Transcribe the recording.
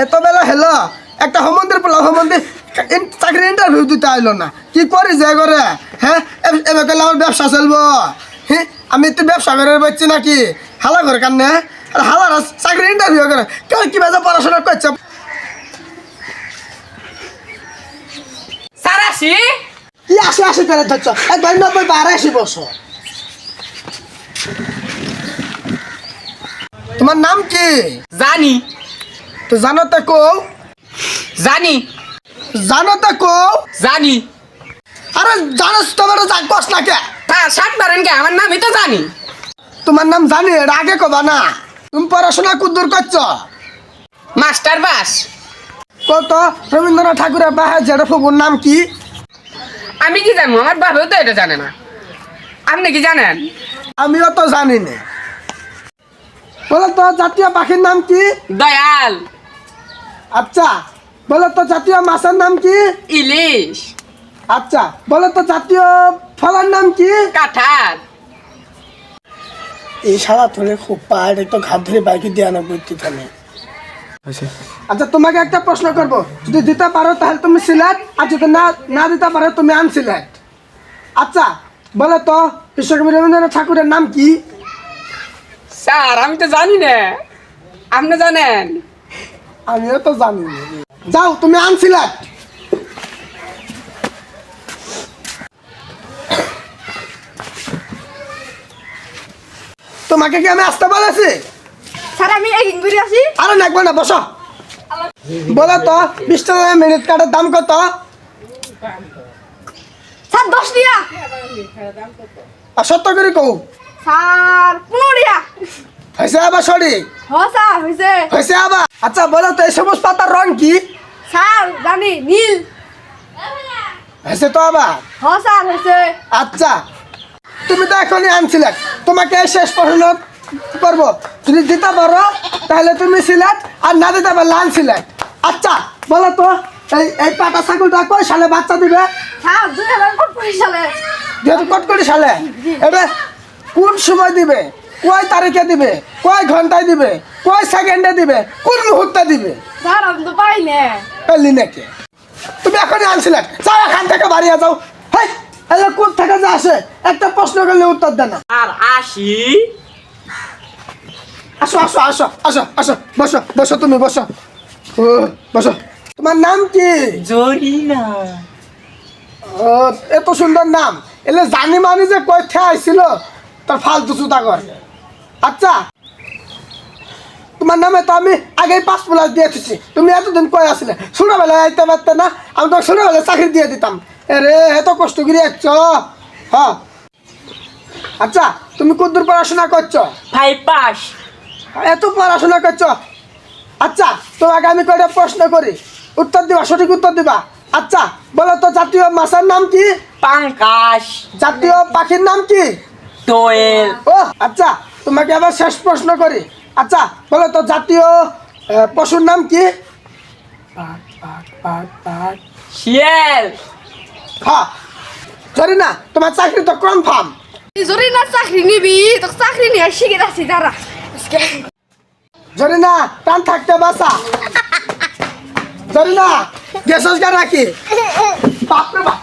এত বেলা হেলো একটা হোমন্দির পোলা হোমন্দির চাকরি ইন্টারভিউ দিতে আইলো না কি করি যে করে হ্যাঁ এবার গেলে আমার ব্যবসা চলবো হ্যাঁ আমি তো ব্যবসা করে পাচ্ছি নাকি হালা করে কান্নে আর হালারা চাকরি ইন্টারভিউ করে কেউ কি বাজে পড়াশোনা করছে স্যার আসি কি আসি করে ধরছ একবার 90 বছর তোমার নাম কি জানি তো জানো তো কো জানি জানি আরে জানোস তোমার যা কস না কে হ্যাঁ শার্ট মারেন কে আমার নামই তো জানি তোমার নাম জানি এর আগে কবা না তুমি পড়াশোনা কুদ্দুর করছো মাস্টার বাস কত রবীন্দ্রনাথ ঠাকুরের বাহে জেঠা ফুবুর নাম কি আমি কি জানবো আমার বাবাও তো এটা জানে না আপনি কি জানেন আমিও তো জানি না বলো তো জাতীয় পাখির নাম কি দয়াল আচ্ছা বলো তো জাতীয় মাছের নাম কি ইলিশ আচ্ছা বলো তো জাতীয় ফলের নাম কি কাঁঠাল এই সারা ধরে খুব পাহাড় একটু ঘাট ধরে বাইকে দিয়ে আনা বইতে থামে আচ্ছা তোমাকে একটা প্রশ্ন করব যদি দিতে পারো তাহলে তুমি সিলেক্ট আর যদি না দিতে পারো তুমি আনসিলেক্ট আচ্ছা বলো তো বিশ্বকবি রবীন্দ্রনাথ ঠাকুরের নাম কি স্যার আমি তো জানি না আপনি জানেন আমিও তো জানি না। যাও তুমি আনসিলেক্ট তোমাকে কি আমি আসতে বলেছি স্যার আমি এই ইংরেজি আছি আরে নাকবো না বসো বলো তো 20 টাকা মিনিট কার্ডের দাম কত স্যার 10 টাকা আর সত্য করে কও স্যার 15 টাকা হয়েছে আবার সঠিক স্যার হইছে হয়েছে আবার আচ্ছা বলো তো এই সবুজ পাতার রং কি স্যার জানি নীল হয়েছে তো আবার স্যার হইছে আচ্ছা তুমি তো এখনই আনছিলে তোমাকে এই শেষ প্রশ্ন করবো যদি দিতে পারো তাহলে তুমি সিলেক্ট আর না দিতে পারলে আনসিলেক্ট আচ্ছা বলো তো এই পাটা ছাগলটা কয় সালে বাচ্চা দিবে স্যার 2025 সালে যেহেতু কটকটি সালে এটা কোন সময় দিবে কয় তারিখে দিবে কয় ঘন্টায় দিবে কয় সেকেন্ডে দিবে কোন মুহূর্তে দিবে স্যার আমি তো পাই না পেলি নাকি তুমি এখনই আনসিলেক্ট যাও এখান থেকে বাড়িয়ে যাও হেই এলে কোন থেকে যে আসে একটা প্রশ্ন করলে উত্তর দেয় না আর আসি আসো আসো আসো আসো আসো বসো বসো তুমি বসো ও বসো তোমার নাম কি জরিনা ও এত সুন্দর নাম এলে জানি মানি যে কই আইছিল তোর ফালতু চুতা কর আচ্ছা তোমার নামে তো আমি আগেই 5+ দিয়ে দিচ্ছি তুমি এতদিন কই আসলে ছোটবেলায় আইতে পারতে না আমি তো ছোটবেলায় চাকরি দিয়ে দিতাম এরে এত কষ্ট করে যাচ্ছ হ্যাঁ আচ্ছা তুমি কতদূর পড়াশোনা করছো 5 পাস এত পড়াশোনা করছো আচ্ছা তোমাকে আমি কয়টা প্রশ্ন করি উত্তর দিবা সঠিক উত্তর দিবা আচ্ছা বলো তো জাতীয় মাছের নাম কি পাঙ্কাশ জাতীয় পাখির নাম কি দোয়েল ও আচ্ছা তোমাকে আবার শেষ প্রশ্ন করি আচ্ছা বলো তো জাতীয় পশুর নাম কি শিয়াল হ্যাঁ সরি না তোমার চাকরি তো কনফার্ম যদি না চাকরি নিবি তো চাকরি নিয়ে শিখে আসি দাঁড়া জরিনা প্রাণ থাকতে বাসা জরিনা গ্যাস রাখি বাপরে বাপ